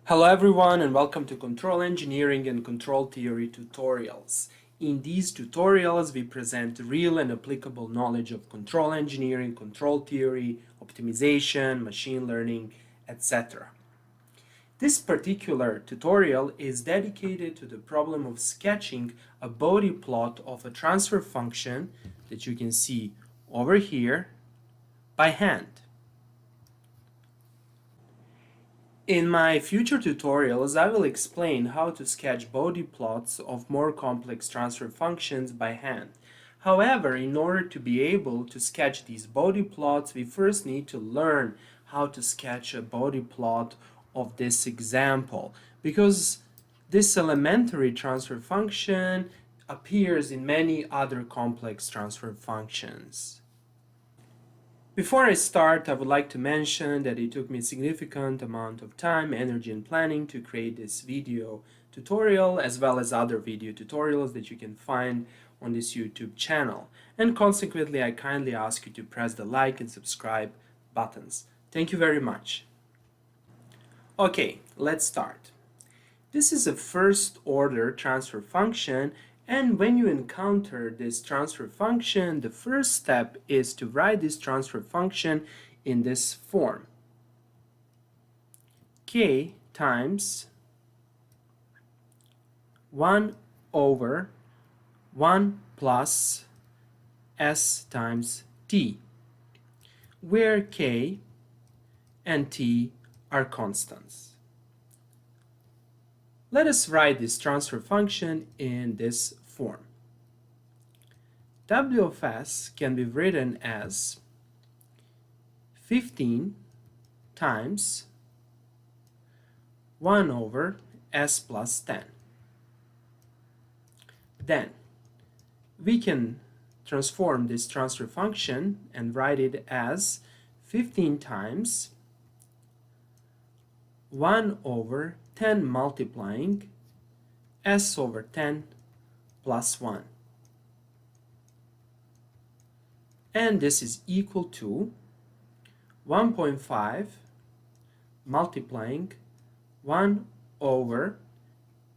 Hello everyone and welcome to Control Engineering and Control Theory tutorials. In these tutorials we present real and applicable knowledge of control engineering, control theory, optimization, machine learning, etc. This particular tutorial is dedicated to the problem of sketching a Bode plot of a transfer function that you can see over here by hand. In my future tutorials, I will explain how to sketch Bode plots of more complex transfer functions by hand. However, in order to be able to sketch these Bode plots, we first need to learn how to sketch a Bode plot of this example, because this elementary transfer function appears in many other complex transfer functions. Before I start, I would like to mention that it took me a significant amount of time, energy, and planning to create this video tutorial, as well as other video tutorials that you can find on this YouTube channel. And consequently, I kindly ask you to press the like and subscribe buttons. Thank you very much. Okay, let's start. This is a first-order transfer function, and when you encounter this transfer function, the first step is to write this transfer function in this form. K times 1 over 1 plus S times T, where K and T are constants. Let us write this transfer function in this form. W of S can be written as 15 times 1 over S plus 10. Then we can transform this transfer function and write it as 15 times 1 over 10 multiplying S over 10 plus 1. And this is equal to 1.5 multiplying 1 over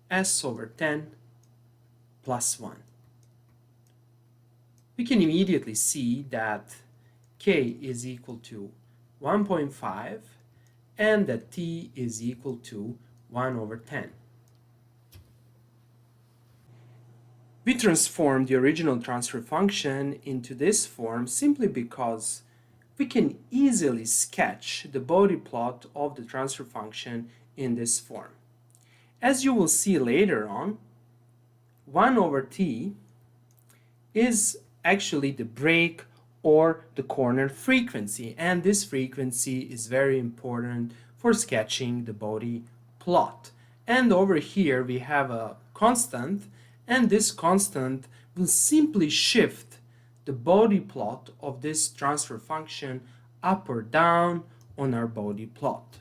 S over 10 plus 1. We can immediately see that K is equal to 1.5 and that T is equal to 1 over 10. We transform the original transfer function into this form simply because we can easily sketch the Bode plot of the transfer function in this form. As you will see later on, 1 over t is actually the break or the corner frequency, and this frequency is very important for sketching the Bode plot. And over here we have a constant, and this constant will simply shift the Bode plot of this transfer function up or down on our Bode plot.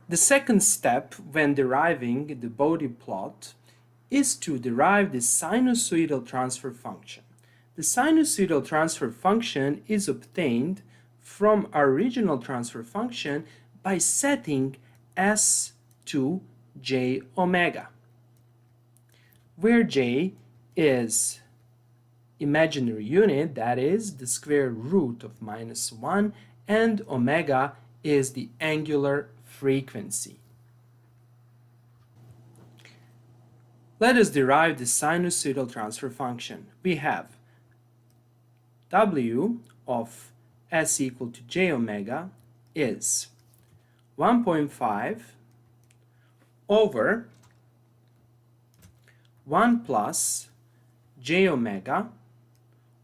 The second step when deriving the Bode plot is to derive the sinusoidal transfer function. The sinusoidal transfer function is obtained from our original transfer function by setting S to j omega, where j is imaginary unit, that is the square root of -1, and omega is the angular frequency. Let us derive the sinusoidal transfer function. We have W of S equal to j omega is 1.5 over 1 plus j omega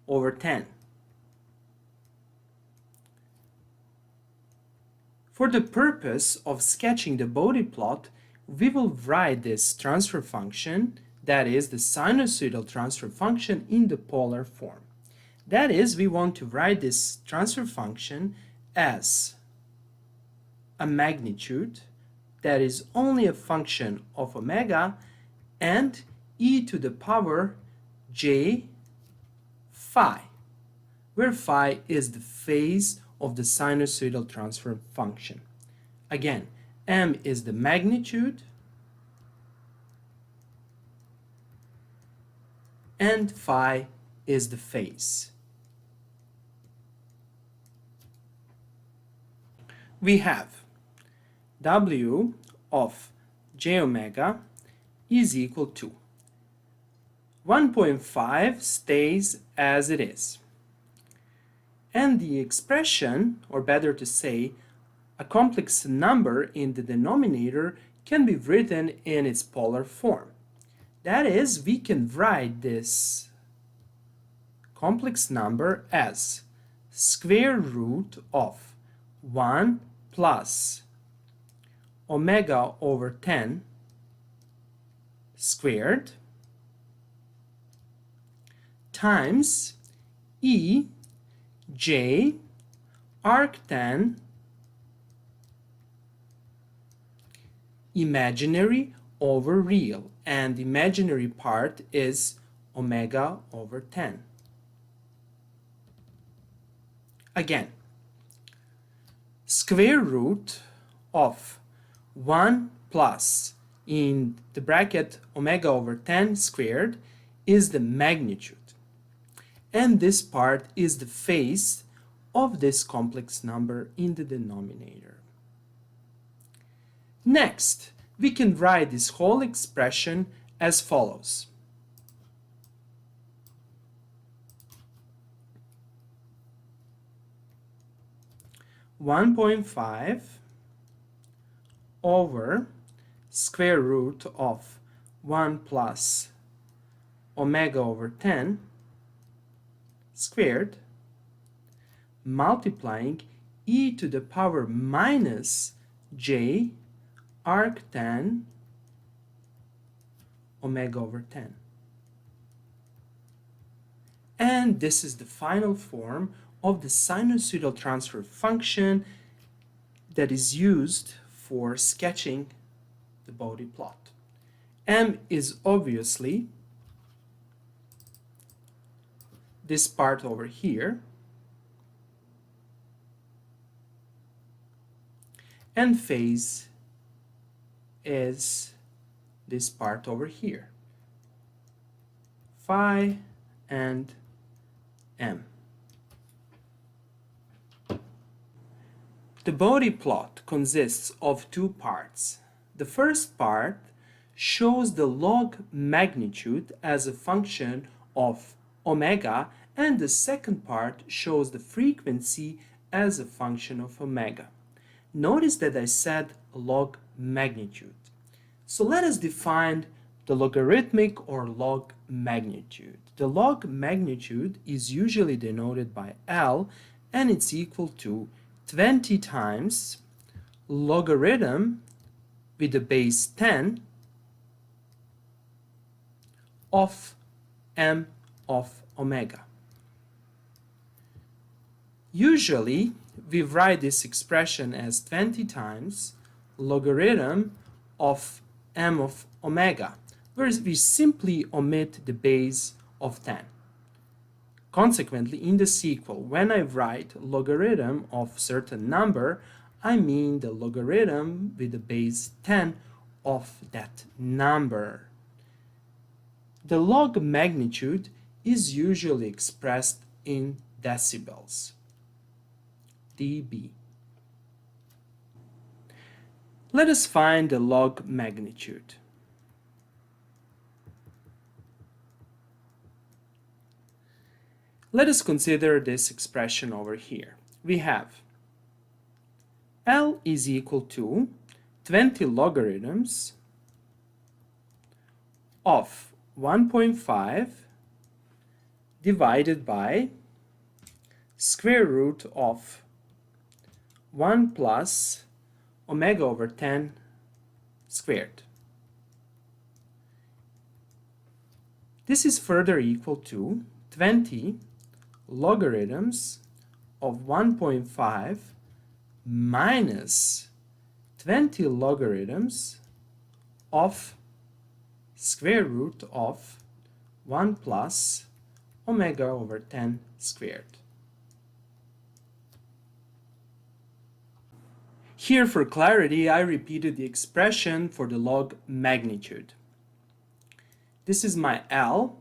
over 10. For the purpose of sketching the Bode plot, we will write this transfer function, that is the sinusoidal transfer function, in the polar form. That is, we want to write this transfer function as a magnitude that is only a function of omega and e to the power j phi, where phi is the phase of the sinusoidal transfer function. Again, m is the magnitude and phi is the phase. We have W of j omega is equal to 1.5 stays as it is. And the expression, or better to say, a complex number in the denominator can be written in its polar form. That is, we can write this complex number as square root of 1 plus omega over 10 squared times e j arctan imaginary over real, and the imaginary part is omega over 10. Again, square root of 1 plus in the bracket omega over 10 squared is the magnitude, and this part is the phase of this complex number in the denominator. Next, we can write this whole expression as follows. One 1.5 over square root of 1 plus omega over 10 squared multiplying e to the power minus j arctan omega over 10. And this is the final form of the sinusoidal transfer function that is used for sketching the Bode plot. M is obviously this part over here, and phase is this part over here, phi and m. The Bode plot consists of two parts. The first part shows the log magnitude as a function of omega, and the second part shows the frequency as a function of omega. Notice that I said log magnitude. So let us define the logarithmic or log magnitude. The log magnitude is usually denoted by L, and it's equal to 20 times logarithm with the base 10 of m of omega. Usually, we write this expression as 20 times logarithm of m of omega, whereas we simply omit the base of 10. Consequently, in the sequel, when I write logarithm of certain number, I mean the logarithm with the base 10 of that number. The log magnitude is usually expressed in decibels, dB. Let us find the log magnitude. Let us consider this expression over here. We have L is equal to 20 logarithms of 1.5 divided by square root of 1 plus omega over 10 squared. This is further equal to 20 logarithms of 1.5 minus 20 logarithms of square root of 1 plus omega over 10 squared. Here, for clarity, I repeated the expression for the log magnitude. This is my L,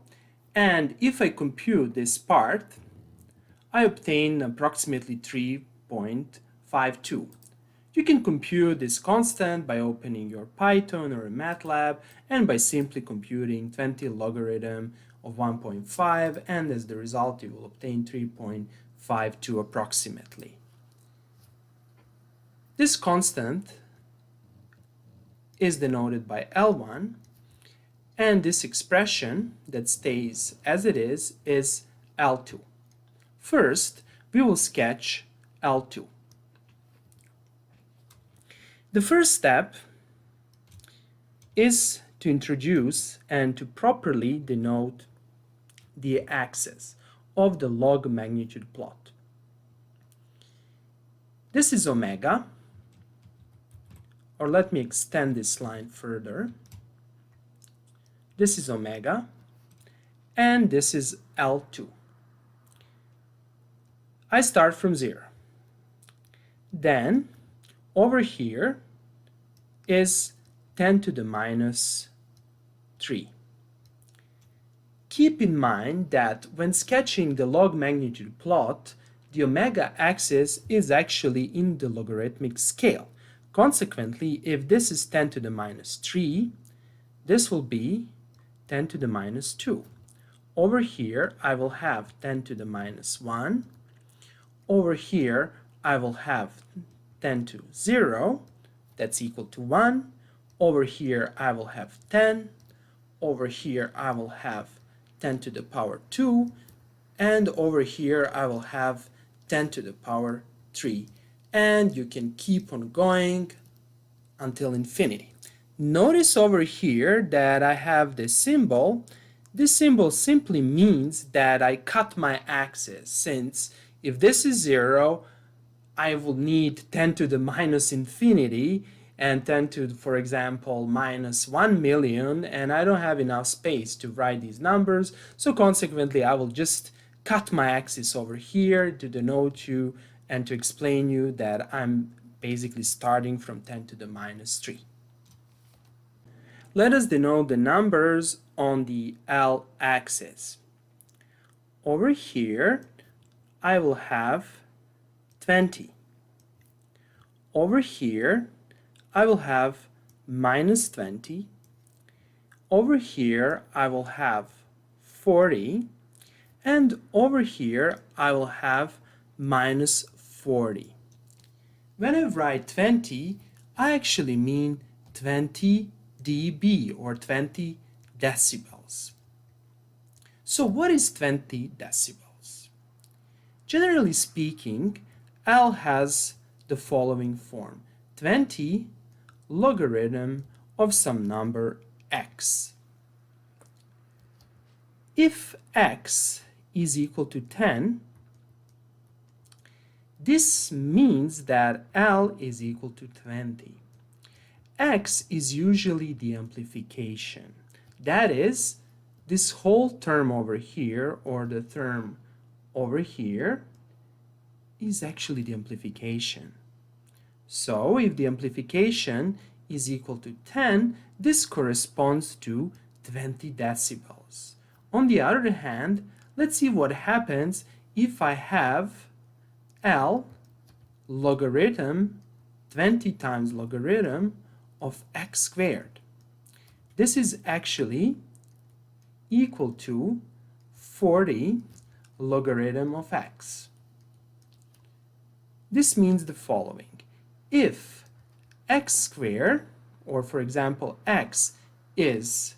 and if I compute this part, I obtain approximately 3.52. You can compute this constant by opening your Python or a MATLAB and by simply computing 20 logarithm of 1.5, and as the result you will obtain 3.52 approximately. This constant is denoted by L1, and this expression that stays as it is L2. First, we will sketch L2. The first step is to introduce and to properly denote the axis of the log magnitude plot. This is omega, or let me extend this line further. This is omega, and this is L2. I start from 0. Then, over here is 10 to the minus 3. Keep in mind that when sketching the log magnitude plot, the omega axis is actually in the logarithmic scale. Consequently, if this is 10 to the minus 3, this will be 10 to the minus 2. Over here, I will have 10 to the minus 1. Over here, I will have 10 to 0, that's equal to 1. Over here, I will have 10. Over here, I will have 10 to the power 2. And over here, I will have 10 to the power 3. And you can keep on going until infinity. Notice over here that I have this symbol. This symbol simply means that I cut my axis, since if this is 0, I will need 10 to the minus infinity and 10 to, for example, minus 1 million, and I don't have enough space to write these numbers, so consequently I will just cut my axis over here to denote you and to explain you that I'm basically starting from 10 to the minus 3. Let us denote the numbers on the L axis. Over here, I will have 20. Over here, I will have minus 20. Over here, I will have 40. And over here, I will have minus 40. When I write 20, I actually mean 20 dB or 20 decibels. So what is 20 decibels? Generally speaking, L has the following form: 20 logarithm of some number x. If x is equal to 10, this means that L is equal to 20. X is usually the amplification. That is, this whole term over here, or the term over here, is actually the amplification. So if the amplification is equal to 10, this corresponds to 20 decibels. On the other hand, let's see what happens if I have L logarithm 20 times logarithm of x squared. This is actually equal to 40 logarithm of x. This means the following: if x squared, or for example x is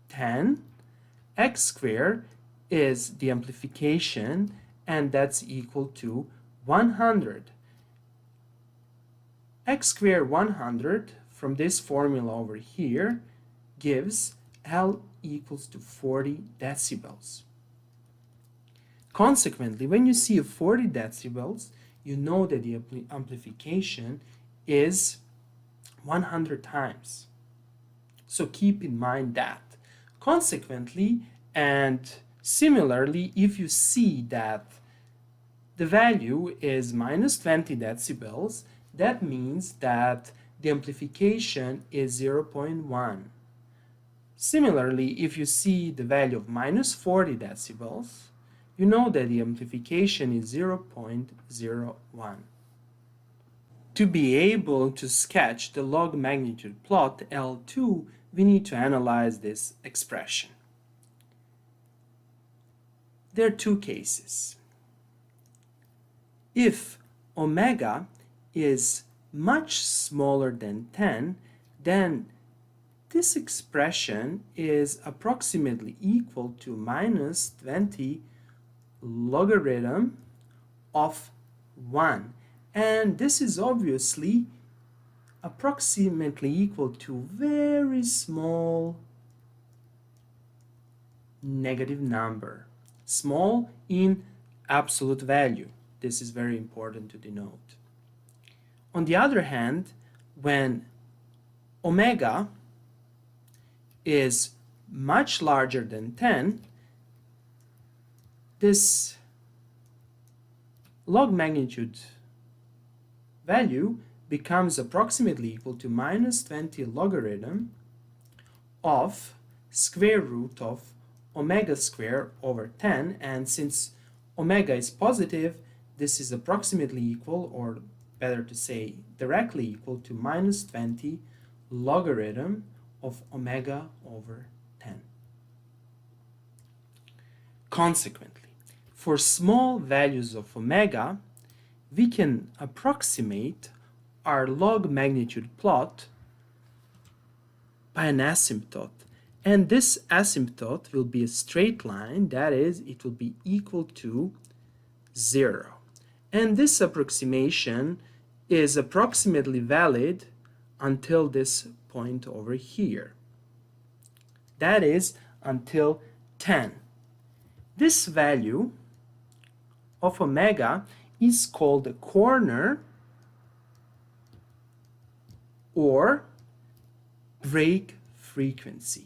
10, x squared is the amplification, and that's equal to 100. X squared 100 from this formula over here gives L equals to 40 decibels. Consequently, when you see a 40 decibels, you know that the amplification is 100 times. So keep in mind that. Consequently, and similarly, if you see that the value is minus 20 decibels, That means that the amplification is 0.1. Similarly, if you see the value of minus 40 decibels, you know that the amplification is 0.01. To be able to sketch the log magnitude plot L2, we need to analyze this expression. There are two cases. If omega is much smaller than 10, then this expression is approximately equal to minus 20 logarithm of 1. And this is obviously approximately equal to very small negative number. Small in absolute value. This is very important to denote. On the other hand, when omega is much larger than 10, this log magnitude value becomes approximately equal to minus 20 logarithm of square root of omega square over 10, and since omega is positive, this is approximately equal, or better to say directly equal, to minus 20 logarithm of omega over 10. Consequently, for small values of omega, we can approximate our log magnitude plot by an asymptote. And this asymptote will be a straight line, that is, it will be equal to 0. And this approximation is approximately valid until this point over here. That is, until 10. This value of omega is called the corner or break frequency.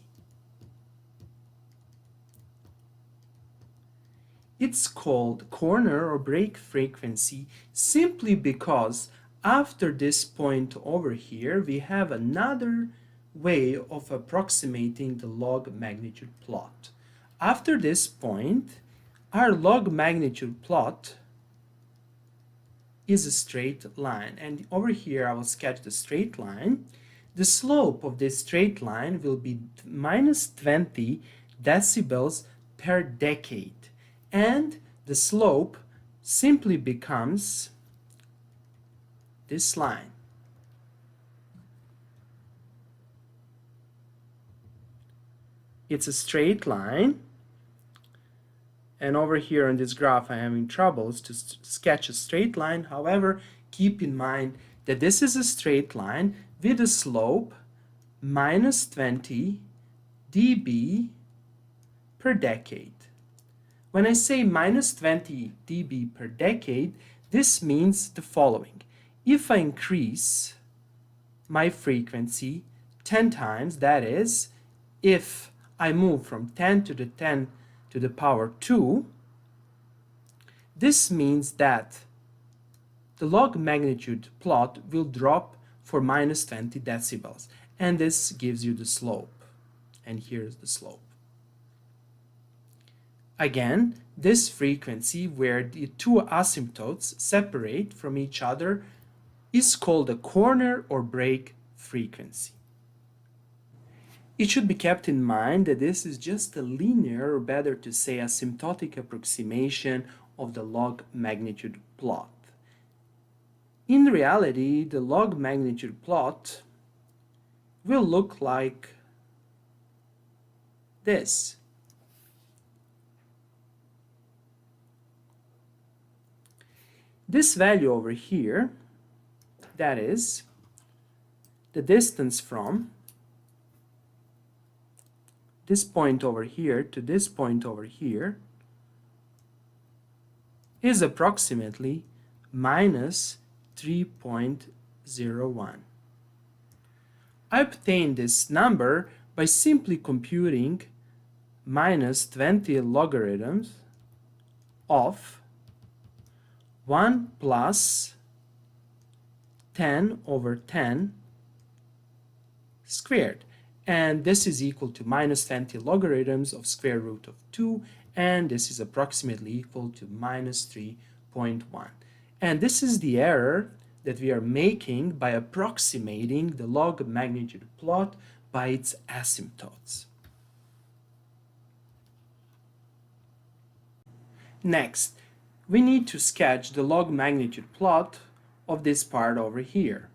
It's called corner or break frequency simply because after this point over here, we have another way of approximating the log magnitude plot. After this point, our log magnitude plot is a straight line. And over here, I will sketch the straight line. The slope of this straight line will be minus 20 decibels per decade. And the slope simply becomes this line. It's a straight line, and over here on this graph I'm having troubles to sketch a straight line. However, keep in mind that this is a straight line with a slope minus 20 dB per decade. When I say minus 20 dB per decade, this means the following. If I increase my frequency 10 times, that is, if I move from 10 to the 10 to the power 2, this means that the log magnitude plot will drop for minus 20 decibels. And this gives you the slope. And here's the slope. Again, this frequency where the two asymptotes separate from each other is called a corner or break frequency. It should be kept in mind that this is just a linear, or better to say asymptotic approximation of the log magnitude plot. In reality, the log magnitude plot will look like this. This value over here, that is the distance from this point over here to this point over here, is approximately minus 3.01. I obtained this number by simply computing minus 20 logarithms of 1 plus 10 over 10 squared. And this is equal to minus 20 logarithms of square root of 2, and this is approximately equal to minus 3.1. And this is the error that we are making by approximating the log magnitude plot by its asymptotes. Next, we need to sketch the log magnitude plot of this part over here.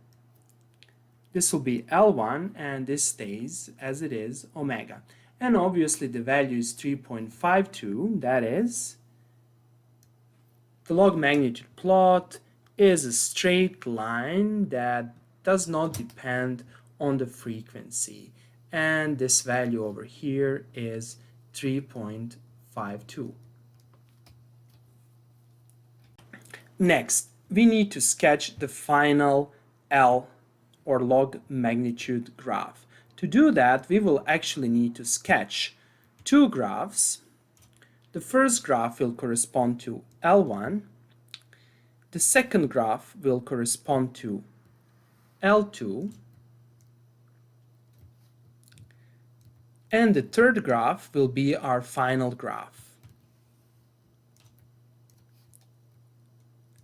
This will be L1 and this stays as it is omega. And obviously the value is 3.52, that is, the log magnitude plot is a straight line that does not depend on the frequency. And this value over here is 3.52. Next, we need to sketch the final L or log magnitude graph. To do that, we will actually need to sketch two graphs. The first graph will correspond to L1. The second graph will correspond to L2. And the third graph will be our final graph,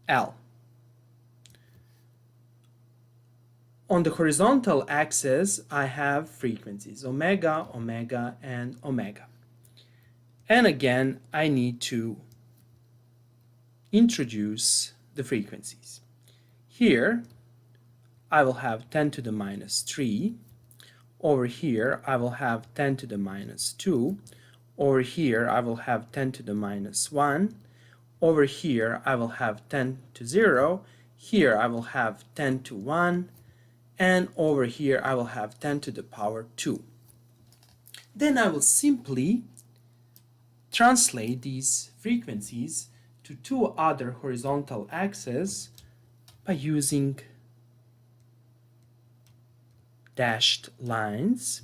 L. On the horizontal axis, I have frequencies, omega, omega, and omega. And again, I need to introduce the frequencies. Here, I will have 10 to the minus 3. Over here, I will have 10 to the minus 2. Over here, I will have 10 to the minus 1. Over here, I will have 10 to 0. Here, I will have 10 to 1. And over here, I will have 10 to the power 2. Then I will simply translate these frequencies to two other horizontal axes by using dashed lines.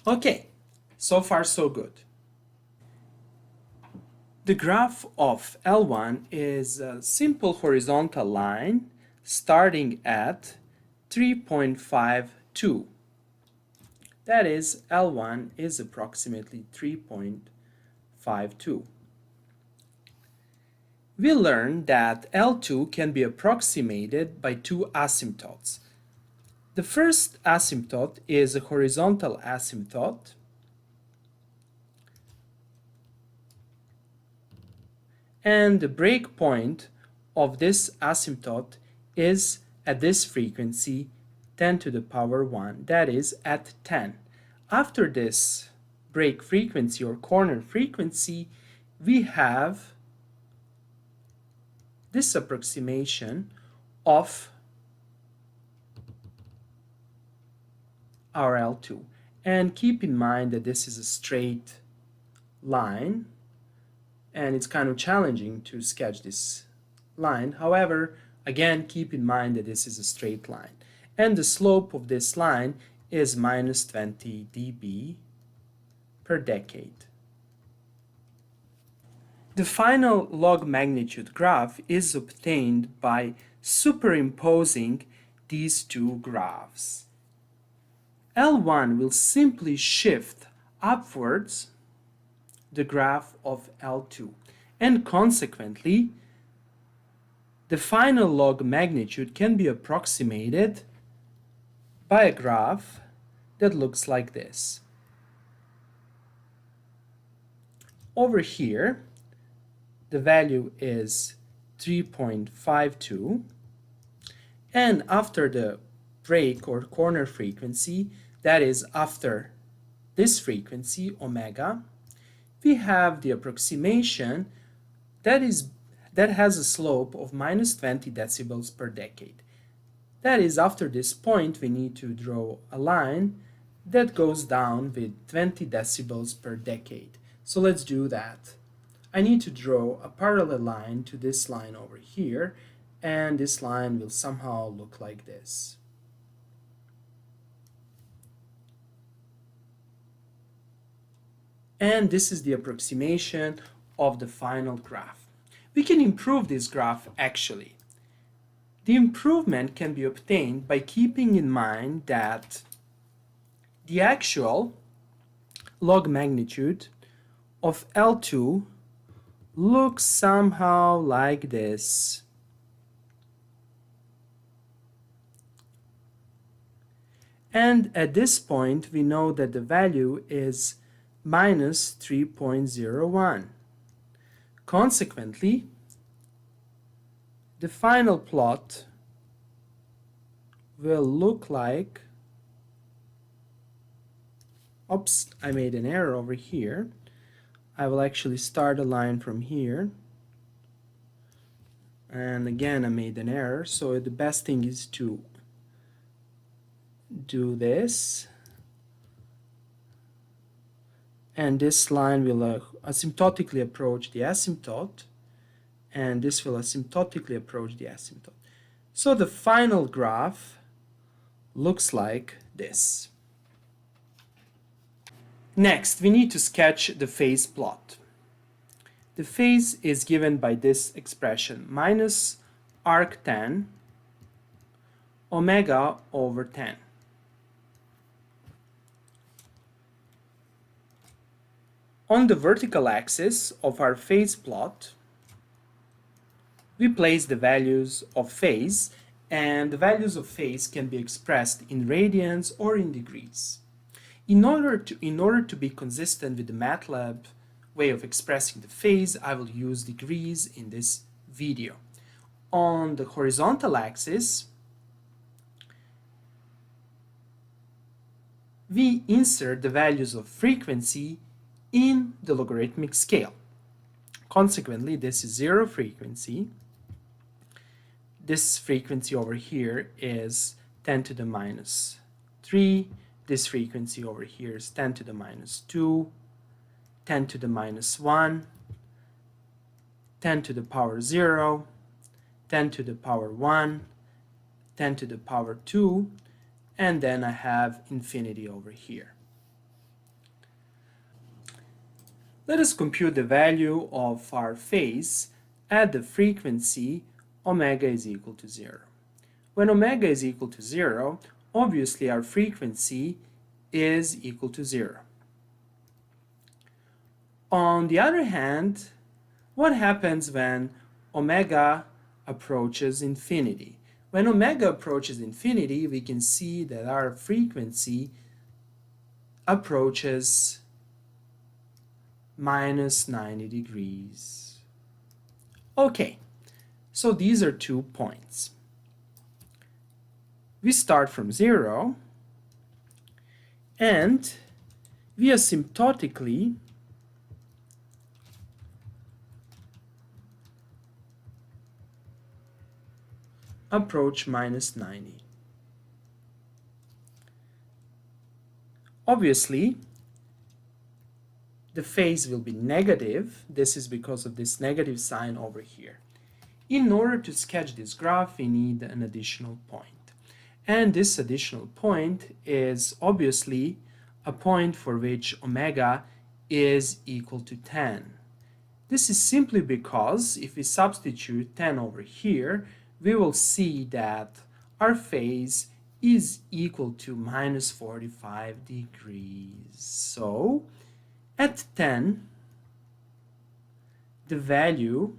Okay, so far so good. The graph of L1 is a simple horizontal line starting at 3.52. That is, L1 is approximately 3.52. We learned that L2 can be approximated by two asymptotes. The first asymptote is a horizontal asymptote, and the breakpoint of this asymptote is at this frequency 10 to the power 1, that is at 10. After this break frequency or corner frequency, we have this approximation of our L2. And keep in mind that this is a straight line, and it's kind of challenging to sketch this line. However, again, keep in mind that this is a straight line. And the slope of this line is minus 20 dB per decade. The final log magnitude graph is obtained by superimposing these two graphs. L1 will simply shift upwards the graph of L2, and consequently, the final log magnitude can be approximated by a graph that looks like this. Over here, the value is 3.52, and after the break or corner frequency, that is after this frequency, omega, we have the approximation that has a slope of minus 20 decibels per decade. That is, after this point, we need to draw a line that goes down with 20 decibels per decade. So let's do that. I need to draw a parallel line to this line over here, and this line will somehow look like this. And this is the approximation of the final graph. We can improve this graph actually. The improvement can be obtained by keeping in mind that the actual log magnitude of L2 looks somehow like this. And at this point, we know that the value is minus 3.01. Consequently, the final plot will look like, oops, I made an error over here. I will actually start a line from here. And again, I made an error, so the best thing is to do this. And this line will asymptotically approach the asymptote, and this will asymptotically approach the asymptote. So the final graph looks like this. Next, we need to sketch the phase plot. The phase is given by this expression, minus arc10 omega over 10. On the vertical axis of our phase plot, we place the values of phase, and the values of phase can be expressed in radians or in degrees. In order to be consistent with the MATLAB way of expressing the phase, I will use degrees in this video. On the horizontal axis, we insert the values of frequency in the logarithmic scale. Consequently, this is 0 frequency. This frequency over here is 10 to the minus 3. This frequency over here is 10 to the minus 2, 10 to the minus 1, 10 to the power 0, 10 to the power 1, 10 to the power 2, and then I have infinity over here. Let us compute the value of our phase at the frequency omega is equal to 0. When omega is equal to 0, obviously our frequency is equal to 0. On the other hand, what happens when omega approaches infinity? When omega approaches infinity, we can see that our frequency approaches minus 90 degrees. Okay, so these are 2 points. We start from 0 and we asymptotically approach minus 90. Obviously, the phase will be negative. This is because of this negative sign over here. In order to sketch this graph, we need an additional point. And this additional point is obviously a point for which omega is equal to 10. This is simply because if we substitute 10 over here, we will see that our phase is equal to minus 45 degrees. So at 10, the value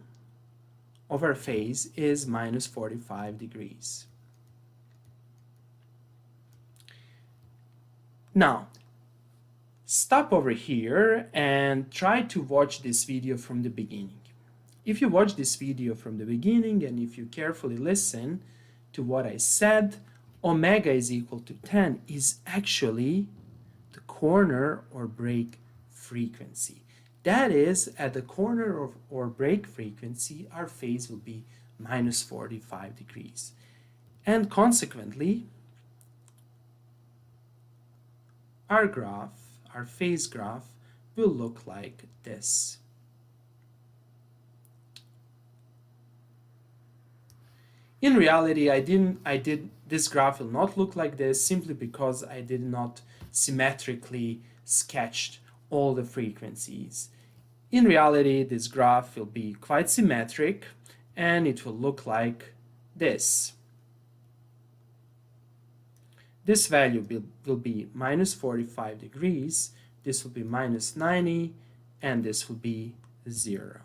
of our phase is minus 45 degrees. Now, stop over here and try to watch this video from the beginning. If you watch this video from the beginning and if you carefully listen to what I said, omega is equal to 10 is actually the corner or break frequency. That is, at the corner of or break frequency, our phase will be minus 45 degrees. And consequently, our graph, our phase graph, will look like this. In reality, this graph will not look like this simply because I did not symmetrically sketched all the frequencies. In reality, this graph will be quite symmetric and it will look like this. This value will be minus 45 degrees, this will be minus 90, and this will be 0.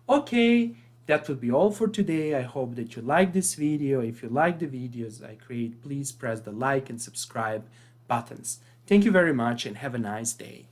Okay, that will be all for today. I hope that you like this video. If you like the videos I create, please press the like and subscribe buttons. Thank you very much and have a nice day.